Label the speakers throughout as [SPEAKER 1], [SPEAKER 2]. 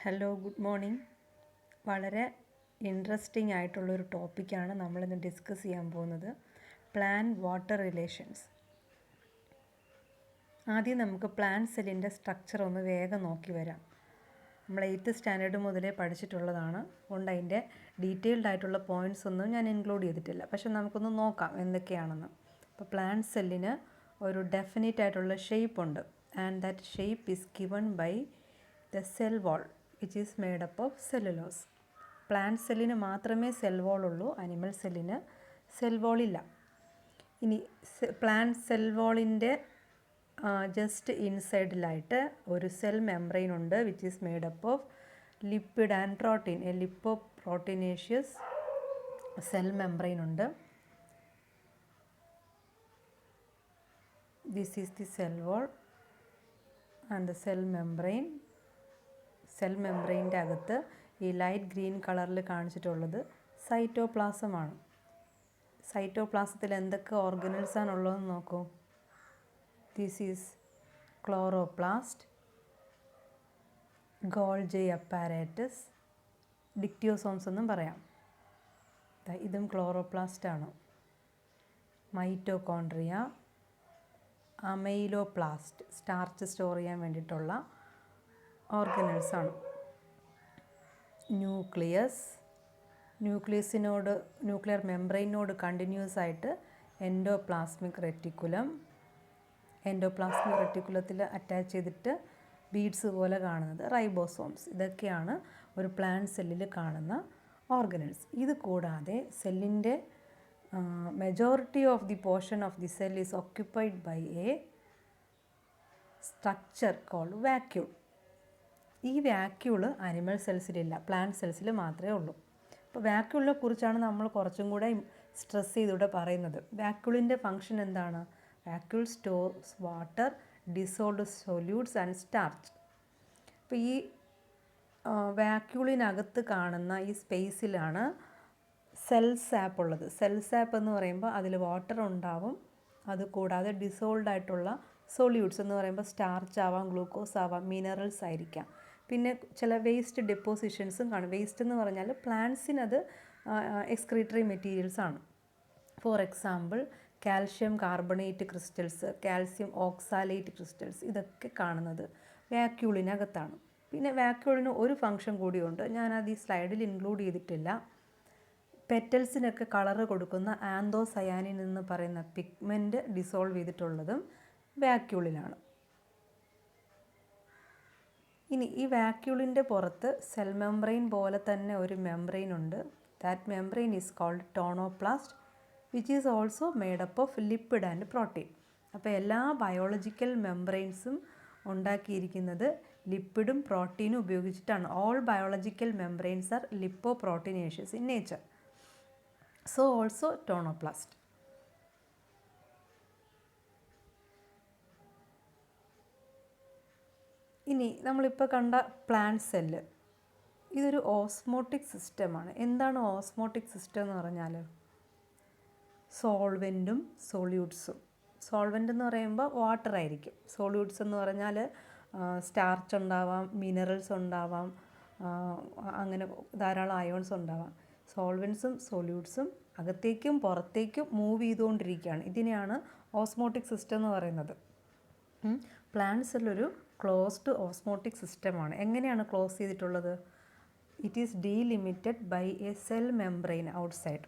[SPEAKER 1] Hello, good morning. വളരെ interesting ആയിട്ടുള്ളൊരു ടോപ്പിക്കാണ് നമ്മളിന്ന് ഡിസ്കസ് ചെയ്യാൻ പോകുന്നത്. Plant water relations. ആദ്യം നമുക്ക് പ്ലാന്റ് സെല്ലിൻ്റെ സ്ട്രക്ചർ ഒന്ന് വേഗം നോക്കി വരാം. നമ്മൾ 8th സ്റ്റാൻഡേർഡ് മുതലേ പഠിച്ചിട്ടുള്ളതാണ്. അതുകൊണ്ട് അതിൻ്റെ ഡീറ്റെയിൽഡ് ആയിട്ടുള്ള പോയിൻറ്റ്സ് ഒന്നും ഞാൻ ഇൻക്ലൂഡ് ചെയ്തിട്ടില്ല. പക്ഷെ നമുക്കൊന്ന് നോക്കാം എന്തൊക്കെയാണെന്ന്. അപ്പോൾ പ്ലാന്റ് സെല്ലിന് ഒരു ഡെഫിനിറ്റ് ആയിട്ടുള്ള ഷേപ്പ് ഉണ്ട്. And that shape is given by the cell wall which is made up of cellulose. Plant സെല്ലിന് മാത്രമേ സെൽ വോൾ ഉള്ളൂ, അനിമൽ സെല്ലിന് സെൽ വോൾ ഇല്ല. ഇനി പ്ലാന്റ് സെൽ വോളിൻ്റെ ജസ്റ്റ് ഇൻസൈഡിലായിട്ട് ഒരു സെൽ മെംബ്രെയിൻ ഉണ്ട് which is made up of lipid and protein. A lipoproteinaceous cell membrane ഉണ്ട്. This is the cell wall and the cell membrane. Cell മെംബ്രെയിൻ്റെ അകത്ത് ഈ ലൈറ്റ് ഗ്രീൻ കളറിൽ കാണിച്ചിട്ടുള്ളത് സൈറ്റോപ്ലാസമാണ്. സൈറ്റോപ്ലാസത്തിൽ എന്തൊക്കെ ഓർഗനൽസാണ് ഉള്ളതെന്ന് നോക്കൂ. This is chloroplast, Golgi apparatus, dictyosomes എന്നും പറയാം. ഇതും ക്ലോറോപ്ലാസ്റ്റാണ്. മൈറ്റോകോൺട്രിയ, അമൈലോപ്ലാസ്റ്റ്, സ്റ്റാർച്ച് സ്റ്റോർ ചെയ്യാൻ വേണ്ടിയിട്ടുള്ള ഓർഗനൽസാണ്. ന്യൂക്ലിയസിനോട് ന്യൂക്ലിയർ മെംബ്രെയിനോട് കണ്ടിന്യൂസ് ആയിട്ട് എൻഡോപ്ലാസ്മിക് റെറ്റിക്കുലം. എൻഡോപ്ലാസ്മിക് റെറ്റിക്കുലത്തിൽ അറ്റാച്ച് ചെയ്തിട്ട് ബീഡ്സ് പോലെ കാണുന്നത് റൈബോസോംസ്. ഇതൊക്കെയാണ് ഒരു പ്ലാന്റ് സെല്ലിൽ കാണുന്ന ഓർഗനൽസ്. ഇത് കൂടാതെ സെല്ലിൻ്റെ majority of the portion of the cell is occupied by a structure called vacuole. ഈ വാക്യൂള് അനിമൽ സെൽസിലില്ല, പ്ലാന്റ് സെൽസിൽ മാത്രമേ ഉള്ളൂ. അപ്പോൾ വാക്യൂളിനെ കുറിച്ചാണ് നമ്മൾ കുറച്ചും കൂടെ സ്ട്രെസ് ചെയ്തിവിടെ പറയുന്നത്. വാക്യൂളിൻ്റെ ഫങ്ഷൻ എന്താണ്? Vacuole stores water, dissolved solutes and starch. അപ്പോൾ ഈ വാക്യൂളിനകത്ത് കാണുന്ന ഈ സ്പേസിലാണ് സെൽ സാപ്പ് ഉള്ളത്. സെൽ സാപ്പ് എന്ന് പറയുമ്പോൾ അതിൽ വാട്ടർ ഉണ്ടാവും. അതുകൂടാതെ ഡിസോൾഡ് ആയിട്ടുള്ള സൊല്യൂട്ട്സ് എന്ന് പറയുമ്പോൾ സ്റ്റാർച്ച് ആവാം, ഗ്ലൂക്കോസ് ആവാം, മിനറൽസ് ആയിരിക്കാം. പിന്നെ ചില വേസ്റ്റ് ഡെപ്പോസിഷൻസും കാണും. വേസ്റ്റ് എന്ന് പറഞ്ഞാൽ പ്ലാന്റ്സിനത് എക്സ്ക്രീറ്ററി മെറ്റീരിയൽസ് ആണ്. For example calcium carbonate crystals, calcium oxalate crystals, ഇതൊക്കെ കാണുന്നത് വാക്യൂളിനകത്താണ്. പിന്നെ വാക്യൂളിന് ഒരു ഫങ്ഷൻ കൂടിയുണ്ട്, ഞാനത് ഈ സ്ലൈഡിൽ ഇൻക്ലൂഡ് ചെയ്തിട്ടില്ല. പെറ്റൽസിനൊക്കെ കളറ് കൊടുക്കുന്ന ആന്തോസയാനിൻ എന്ന് പറയുന്ന പിഗ്മെൻറ്റ് ഡിസോൾവ് ചെയ്തിട്ടുള്ളതും വാക്യൂളിലാണ്. ഇനി ഈ വാക്യൂളിൻ്റെ പുറത്ത് സെൽ മെംബ്രെയിൻ പോലെ തന്നെ ഒരു മെംബ്രെയിൻ ഉണ്ട്. That membrane is called tonoplast which is also made up of lipid and protein. അപ്പോൾ എല്ലാ ബയോളജിക്കൽ മെംബ്രെയിൻസും ഉണ്ടാക്കിയിരിക്കുന്നത് ലിപ്പിഡും പ്രോട്ടീനും ഉപയോഗിച്ചിട്ടാണ്. All biological membranes are lipoproteinaceous in nature. So also tonoplast. ഇനി നമ്മളിപ്പോൾ കണ്ട പ്ലാന്റ് സെല്ല് ഇതൊരു ഓസ്മോട്ടിക് സിസ്റ്റമാണ്. എന്താണ് ഓസ്മോട്ടിക് സിസ്റ്റം എന്ന് പറഞ്ഞാൽ? സോൾവെൻറ്റും സൊല്യൂട്ട്സും. സോൾവെൻ്റ് എന്ന് പറയുമ്പോൾ വാട്ടർ ആയിരിക്കും. സൊല്യൂട്ട്സ് എന്ന് പറഞ്ഞാൽ സ്റ്റാർച്ച് ഉണ്ടാവാം, മിനറൽസ് ഉണ്ടാവാം, അങ്ങനെ ധാരാളം അയോൺസ് ഉണ്ടാവാം. സോൾവെൻസും സൊല്യൂട്ട്സും അകത്തേക്കും പുറത്തേക്കും മൂവ് ചെയ്തുകൊണ്ടിരിക്കുകയാണ്. ഇതിനെയാണ് ഓസ്മോട്ടിക് സിസ്റ്റം എന്ന് പറയുന്നത്. പ്ലാന്റ് സെല്ലൊരു ക്ലോസ്ഡ് ഓസ്മോട്ടിക് സിസ്റ്റമാണ്. എങ്ങനെയാണ് ക്ലോസ് ചെയ്തിട്ടുള്ളത്? It is delimited by a cell membrane outside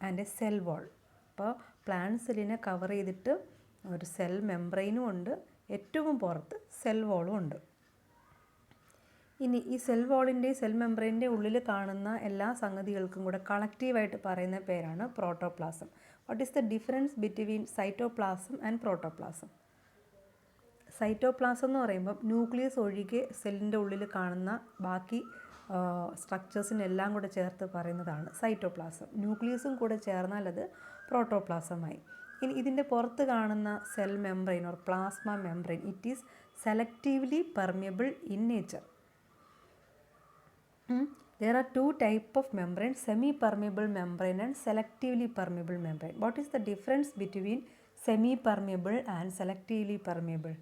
[SPEAKER 1] and a cell wall. അപ്പോൾ പ്ലാന്റ് സെല്ലിനെ കവർ ചെയ്തിട്ട് ഒരു സെൽ മെംബ്രെയിനും ഉണ്ട്, ഏറ്റവും പുറത്ത് സെൽ വാളും ഉണ്ട്. ഇനി ഈ സെൽ വാളിൻ്റെ സെൽ മെംബ്രെയിൻ്റെ ഉള്ളിൽ കാണുന്ന എല്ലാ സംഗതികൾക്കും കൂടെ കളക്റ്റീവായിട്ട് പറയുന്ന പേരാണ് protoplasm. What is the difference between cytoplasm and protoplasm? Cytoplasm എന്ന് പറയുമ്പോൾ ന്യൂക്ലിയസ് ഒഴികെ സെല്ലിൻ്റെ ഉള്ളിൽ കാണുന്ന ബാക്കി സ്ട്രക്ചേഴ്സിനെല്ലാം കൂടെ ചേർത്ത് പറയുന്നതാണ് സൈറ്റോപ്ലാസം. ന്യൂക്ലിയസും കൂടെ ചേർന്നാൽ അത് പ്രോട്ടോപ്ലാസമായി. ഇനി ഇതിൻ്റെ പുറത്ത് കാണുന്ന cell membrane or plasma membrane, it is selectively permeable in nature. There are two types of membrane, semi-permeable membrane and selectively permeable membrane. What is the difference between semi-permeable and selectively permeable?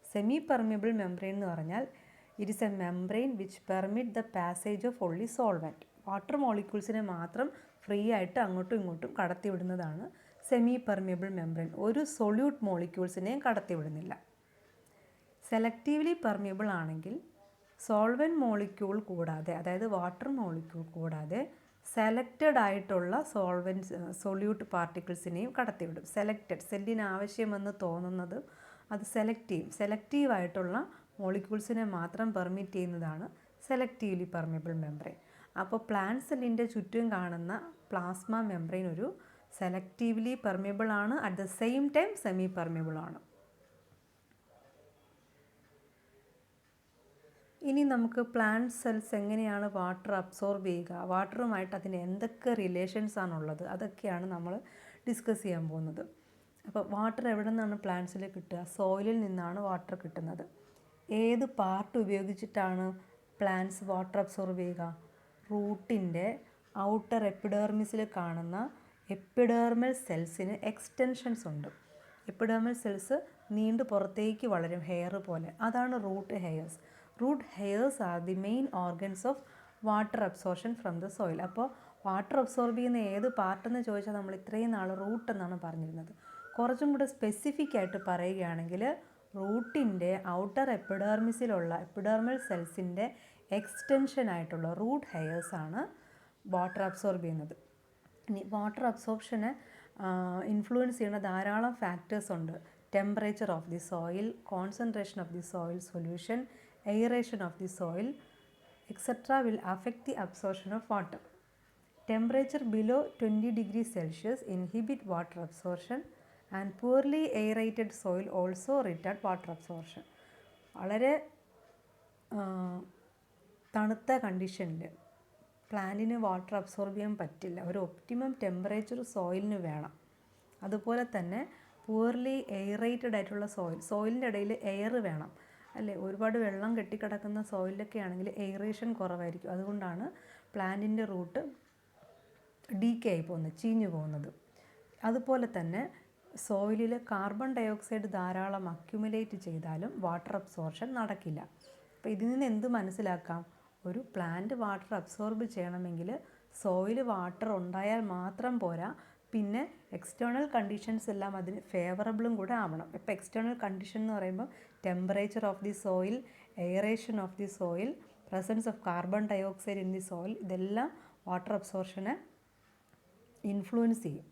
[SPEAKER 1] Semi permeable membrane എന്ന് പറഞ്ഞാൽ it is a membrane which permit the passage of only solvent. Water മോളിക്യൂൾസിനെ മാത്രം free ആയിട്ട് അങ്ങോട്ടും ഇങ്ങോട്ടും കടത്തിവിടുന്നതാണ് semi permeable membrane. ഒരു solute മോളിക്യൂൾസിനെയും കടത്തിവിടുന്നില്ല. സെലക്റ്റീവ്ലി പെർമിയബിൾ ആണെങ്കിൽ സോൾവെൻറ്റ് മോളിക്യൂൾ കൂടാതെ, അതായത് വാട്ടർ മോളിക്യൂൾ കൂടാതെ സെലക്റ്റഡ് ആയിട്ടുള്ള സൊല്യൂട്ട് പാർട്ടിക്കിൾസിനെയും കടത്തിവിടും. സെലക്റ്റഡ്, സെല്ലിന് ആവശ്യമെന്ന് തോന്നുന്നത് അത് സെലക്ട് ചെയ്യും. സെലക്റ്റീവായിട്ടുള്ള മോളിക്യൂൾസിനെ മാത്രം പെർമിറ്റ് ചെയ്യുന്നതാണ് സെലക്റ്റീവ്ലി പെർമിയബിൾ മെംബ്രെയിൻ. അപ്പോൾ പ്ലാന്റ് സെല്ലിൻ്റെ ചുറ്റും കാണുന്ന പ്ലാസ്മ മെംബ്രെയിൻ ഒരു സെലക്റ്റീവ്ലി പെർമിയബിൾ ആണ്, at the same time semi permeable ആണ്. ഇനി നമുക്ക് പ്ലാന്റ് സെൽസ് എങ്ങനെയാണ് വാട്ടർ അബ്സോർബ് ചെയ്യുക, വാട്ടറുമായിട്ട് അതിന് എന്തൊക്കെ റിലേഷൻസ് ആണുള്ളത്, അതൊക്കെയാണ് നമ്മൾ ഡിസ്കസ് ചെയ്യാൻ പോകുന്നത്. അപ്പോൾ വാട്ടർ എവിടെ നിന്നാണ് പ്ലാന്റ്സിൽ കിട്ടുക? സോയിലിൽ നിന്നാണ് വാട്ടർ കിട്ടുന്നത്. ഏത് പാർട്ട് ഉപയോഗിച്ചിട്ടാണ് പ്ലാന്റ്സ് വാട്ടർ അബ്സോർബ് ചെയ്യുക? റൂട്ടിൻ്റെ ഔട്ടർ എപ്പിഡെർമിസിൽ കാണുന്ന എപ്പിഡെർമൽ സെൽസിന് എക്സ്റ്റൻഷൻസ് ഉണ്ട്. എപ്പിഡെർമൽ സെൽസ് നീണ്ടു പുറത്തേക്ക് വളരും, ഹെയർ പോലെ. അതാണ് root hairs. Root hairs are the main organs of water absorption from the soil. അപ്പോൾ വാട്ടർ അബ്സോർബ് ചെയ്യുന്ന ഏത് പാർട്ടെന്ന് ചോദിച്ചാൽ നമ്മൾ ഇത്രയും നാൾ റൂട്ട് എന്നാണ് പറഞ്ഞിരുന്നത്. കുറച്ചും കൂടെ സ്പെസിഫിക് ആയിട്ട് പറയുകയാണെങ്കിൽ റൂട്ടിൻ്റെ ഔട്ടർ എപ്പിഡെർമിസിലുള്ള എപ്പിഡെർമൽ സെൽസിൻ്റെ എക്സ്റ്റൻഷനായിട്ടുള്ള റൂട്ട് ഹെയർസാണ് വാട്ടർ അബ്സോർബ് ചെയ്യുന്നത്. ഇനി വാട്ടർ അബ്സോർപ്ഷനെ ഇൻഫ്ലുവൻസ് ചെയ്യുന്ന ധാരാളം ഫാക്ടേഴ്സ് ഉണ്ട്. Temperature of the soil, concentration of the soil solution, aeration of the soil, etc. will affect the absorption of water. Temperature below 20 degrees Celsius inhibit water absorption and poorly aerated soil also retard water absorption. വളരെ തണുത്ത കണ്ടീഷനിൽ പ്ലാന്റിന് water absorb ചെയ്യാൻ പറ്റില്ല. ഒരു optimum temperature സോയിലിന് വേണം. അതുപോലെ തന്നെ പൂർലി എയറേറ്റഡ് ആയിട്ടുള്ള സോയിലിൻ്റെ ഇടയിൽ എയർ വേണം, അല്ലേ? ഒരുപാട് വെള്ളം കെട്ടിക്കിടക്കുന്ന സോയിലൊക്കെ ആണെങ്കിൽ എയറേഷൻ കുറവായിരിക്കും. അതുകൊണ്ടാണ് പ്ലാന്റിൻ്റെ റൂട്ട് ഡീക്കേ ആയി പോകുന്നത്, ചീഞ്ഞു പോകുന്നത്. അതുപോലെ തന്നെ സോയിലിൽ കാർബൺ ഡയോക്സൈഡ് ധാരാളം അക്യുമുലേറ്റ് ചെയ്താലും വാട്ടർ അബ്സോർപ്ഷൻ നടക്കില്ല. അപ്പോൾ ഇതിൽ നിന്ന് എന്ത് മനസ്സിലാക്കാം? ഒരു പ്ലാന്റ് വാട്ടർ അബ്സോർബ് ചെയ്യണമെങ്കിൽ സോയിൽ വാട്ടർ ഉണ്ടായാൽ മാത്രം പോരാ, പിന്നെ എക്സ്റ്റേണൽ കണ്ടീഷൻസ് എല്ലാം അതിന് ഫേവറബിളും കൂടെ ആവണം. ഇപ്പോൾ എക്സ്റ്റേണൽ കണ്ടീഷൻ എന്ന് പറയുമ്പോൾ temperature of the soil, aeration of the soil, presence of carbon dioxide in the soil, ഇതെല്ലാം വാട്ടർ അബ്സോർപ്ഷനെ ഇൻഫ്ലുവൻസ് ചെയ്യും.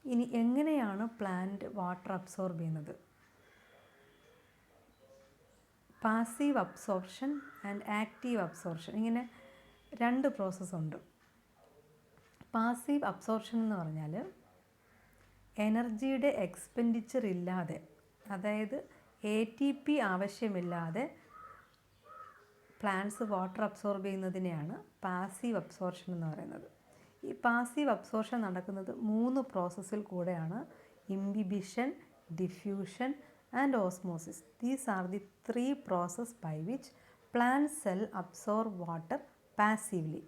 [SPEAKER 1] ഇനി എങ്ങനെയാണ് പ്ലാന്റ് വാട്ടർ അബ്സോർബ് ചെയ്യുന്നത്? Passive absorption and active absorption, ഇങ്ങനെ രണ്ട് പ്രോസസ്സുണ്ട്. പാസീവ് അബ്സോർപ്ഷൻ എന്ന് പറഞ്ഞാൽ എനർജിയുടെ എക്സ്പെൻഡിച്ചർ ഇല്ലാതെ, അതായത് ATP ആവശ്യമില്ലാതെ പ്ലാന്റ്സ് വാട്ടർ അബ്സോർബ് ചെയ്യുന്നതിനെയാണ് പാസീവ് അബ്സോർപ്ഷൻ എന്ന് പറയുന്നത്. ഈ പാസീവ് അബ്സോർപ്ഷൻ നടക്കുന്നത് 3 പ്രോസസ്സിൽ കൂടെയാണ്: imbibition, diffusion and osmosis. These are the 3 process by which plant cell absorb water passively.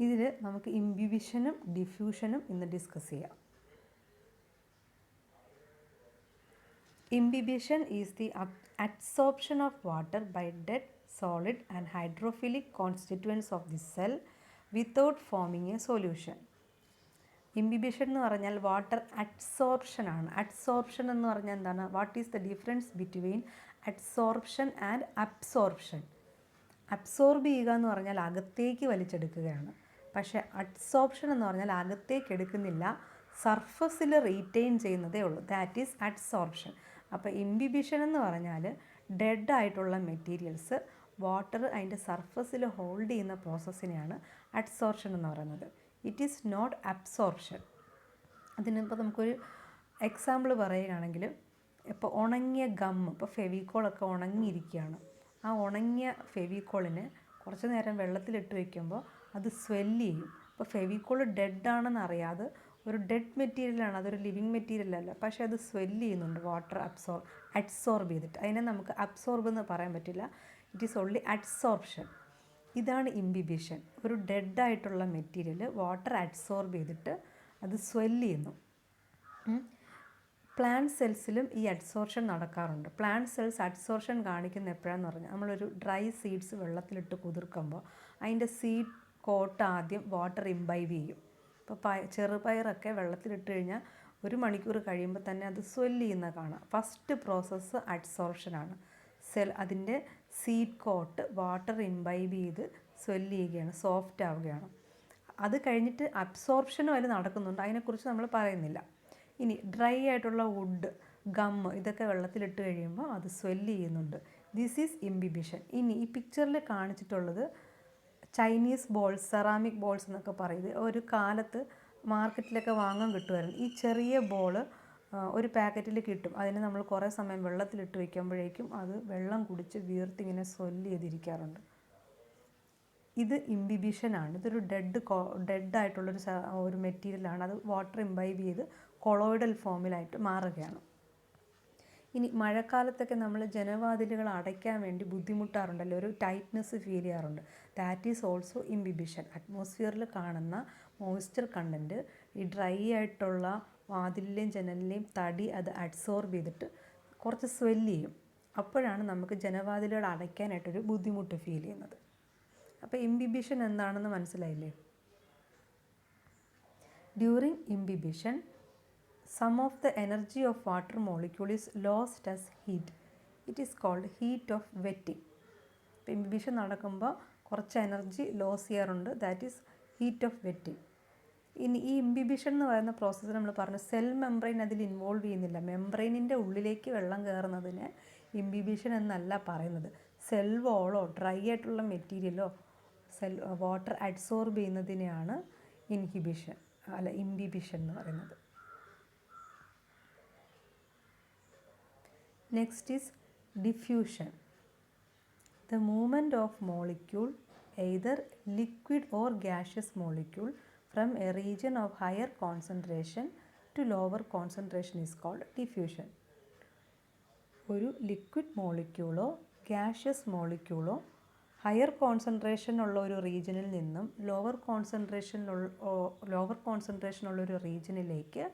[SPEAKER 1] ഇതിൽ നമുക്ക് ഇംബിബിഷനും ഡിഫ്യൂഷനും ഇന്ന് ഡിസ്കസ് ചെയ്യാം. Imbibition is the adsorption of water by dead, solid and hydrophilic constituents of the cell without forming a solution. Imbibition എന്ന് പറഞ്ഞാൽ water adsorption ആണ്. Adsorption എന്ന് പറഞ്ഞാൽ എന്താണ്? What is the difference between adsorption and absorption? Absorb ചെയ്യുക എന്ന് പറഞ്ഞാൽ അകത്തേക്ക് വലിച്ചെടുക്കുകയാണ്. പക്ഷേ അഡ്സോർപ്ഷൻ എന്ന് പറഞ്ഞാൽ അകത്തേക്ക് എടുക്കുന്നില്ല, സർഫസിൽ റീറ്റെയിൻ ചെയ്യുന്നതേ ഉള്ളൂ. That is adsorption. അപ്പോൾ ഇംബിബിഷൻ എന്ന് പറഞ്ഞാൽ ഡെഡ് ആയിട്ടുള്ള മെറ്റീരിയൽസ് വാട്ടർ അതിൻ്റെ സർഫസിൽ ഹോൾഡ് ചെയ്യുന്ന പ്രോസസ്സിനെയാണ് അഡ്സോർപ്ഷൻ എന്ന് പറയുന്നത്. It is not absorption. അതിനിപ്പോൾ നമുക്കൊരു എക്സാമ്പിൾ പറയുകയാണെങ്കിൽ, ഇപ്പോൾ ഉണങ്ങിയ ഗം, ഇപ്പോൾ ഫെവിക്കോളൊക്കെ ഉണങ്ങിയിരിക്കുകയാണ്. ആ ഉണങ്ങിയ ഫെവിക്കോളിനെ കുറച്ച് നേരം വെള്ളത്തിലിട്ട് വയ്ക്കുമ്പോൾ അത് സ്വെല്ല് ചെയ്യും. അപ്പോൾ ഫെവിക്കോൾ ഡെഡാണെന്ന് അറിയാതെ, ഒരു ഡെഡ് മെറ്റീരിയലാണ്, അതൊരു ലിവിങ് മെറ്റീരിയൽ അല്ല, പക്ഷേ അത് സ്വെല്ല് ചെയ്യുന്നുണ്ട് വാട്ടർ അഡ്സോർബ് ചെയ്തിട്ട്. അതിനെ നമുക്ക് അബ്സോർബ് എന്ന് പറയാൻ പറ്റില്ല. It is only adsorption. ഇതാണ് ഇംബിബിഷൻ. ഒരു ഡെഡായിട്ടുള്ള മെറ്റീരിയൽ വാട്ടർ അഡ്സോർബ് ചെയ്തിട്ട് അത് സ്വെല്ല് ചെയ്യുന്നു. പ്ലാന്റ് സെൽസിലും ഈ അഡ്സോർഷൻ നടക്കാറുണ്ട്. പ്ലാന്റ് സെൽസ് അഡ്സോർഷൻ കാണിക്കുന്ന എപ്പോഴാന്ന് പറഞ്ഞാൽ നമ്മളൊരു ഡ്രൈ സീഡ്സ് വെള്ളത്തിലിട്ട് കുതിർക്കുമ്പോൾ അതിൻ്റെ സീഡ് കോട്ട് ആദ്യം വാട്ടർ ഇംബൈബ് ചെയ്യും. ഇപ്പോൾ ചെറുപയറൊക്കെ വെള്ളത്തിലിട്ട് കഴിഞ്ഞാൽ 1 മണിക്കൂർ കഴിയുമ്പോൾ തന്നെ അത് സ്വെല്ല് ചെയ്യുന്ന കാണാം. ഫസ്റ്റ് പ്രോസസ്സ് അഡ്സോർഷനാണ്. അതിൻ്റെ സീഡ് കോട്ട് വാട്ടർ ഇംബൈബ് ചെയ്ത് സ്വെല്ല് ചെയ്യുകയാണ്, സോഫ്റ്റ് ആവുകയാണ്. അത് കഴിഞ്ഞിട്ട് അബ്സോർപ്ഷനും അതിൽ നടക്കുന്നുണ്ട്, അതിനെക്കുറിച്ച് നമ്മൾ പറയുന്നില്ല. ഇനി ഡ്രൈ ആയിട്ടുള്ള വുഡ്, ഗമ്മ് ഇതൊക്കെ വെള്ളത്തിലിട്ട് കഴിയുമ്പോൾ അത് സ്വെല്ല് ചെയ്യുന്നുണ്ട്. This is imbibition. ഇനി ഈ പിക്ചറിൽ കാണിച്ചിട്ടുള്ളത് ചൈനീസ് ബോൾസ്, സെറാമിക് ബോൾസ് എന്നൊക്കെ പറയുന്നത് ഒരു കാലത്ത് മാർക്കറ്റിലൊക്കെ വാങ്ങാൻ കിട്ടുമായിരുന്നു. ഈ ചെറിയ ബോള് ഒരു പാക്കറ്റിൽ കിട്ടും. അതിന് നമ്മൾ കുറേ സമയം വെള്ളത്തിലിട്ട് വയ്ക്കുമ്പോഴേക്കും അത് വെള്ളം കുടിച്ച് വീർത്തിങ്ങനെ സ്വെല്ല് ചെയ്തിരിക്കാറുണ്ട്. ഇത് ഇംബിബിഷനാണ്. ഇതൊരു ഡെഡായിട്ടുള്ളൊരു ഒരു മെറ്റീരിയലാണ്. അത് വാട്ടർ ഇംബൈബ് ചെയ്ത് കൊളോയിഡൽ ഫോമിലായിട്ട് മാറുകയാണ്. ഇനി മഴക്കാലത്തൊക്കെ നമ്മൾ ജനവാതിലുകൾ അടയ്ക്കാൻ വേണ്ടി ബുദ്ധിമുട്ടാറുണ്ടല്ലോ, ഒരു ടൈറ്റ്നെസ് ഫീൽ ചെയ്യാറുണ്ട്. That is also imbibition. അറ്റ്മോസ്ഫിയറിൽ കാണുന്ന മോയ്സ്ചർ കണ്ടൻറ്റ് ഈ ഡ്രൈ ആയിട്ടുള്ള വാതിലിലെയും ജനലിലെയും തടി അത് അഡ്സോർബ് ചെയ്തിട്ട് കുറച്ച് സ്വെല്ല് ചെയ്യും. അപ്പോഴാണ് നമുക്ക് ജനവാതിലുകൾ അടയ്ക്കാനായിട്ടൊരു ബുദ്ധിമുട്ട് ഫീൽ ചെയ്യുന്നത്. അപ്പോൾ ഇംബിബിഷൻ എന്താണെന്ന് മനസ്സിലായില്ലേ? During imbibition some of the energy of water molecule is lost as heat. It is called heat of wetting. ഇപ്പോൾ ഇംബിബിഷൻ നടക്കുമ്പോൾ കുറച്ച് എനർജി ലോസ് ചെയ്യാറുണ്ട്. That is heat of wetting. ഇനി ഈ ഇംബിബിഷൻ എന്ന് പറയുന്ന പ്രോസസ്സ് നമ്മൾ പറഞ്ഞു, സെൽ മെംബ്രെയിൻ അതിൽ ഇൻവോൾവ് ചെയ്യുന്നില്ല. മെംബ്രെയിനിൻ്റെ ഉള്ളിലേക്ക് വെള്ളം കയറുന്നതിന് ഇംബിബിഷൻ എന്നല്ല പറയുന്നത്. സെൽ വോളോ ഡ്രൈ ആയിട്ടുള്ള മെറ്റീരിയലോ വാട്ടർ അഡ്സോർബ് ചെയ്യുന്നതിനെയാണ് ഇംബിബിഷൻ എന്ന് പറയുന്നത്. Next is diffusion. The movement of molecule, either liquid or gaseous molecule, from a region of higher concentration to lower concentration is called diffusion. ഒരു ലിക്വിഡ് മോളിക്യൂളോ ഗ്യാഷ്യസ് മോളിക്യൂളോ ഹയർ കോൺസെൻട്രേഷൻ ഉള്ള ഒരു റീജിയനിൽ നിന്നും lower concentration ഉള്ള ഒരു റീജിയനിലേക്ക്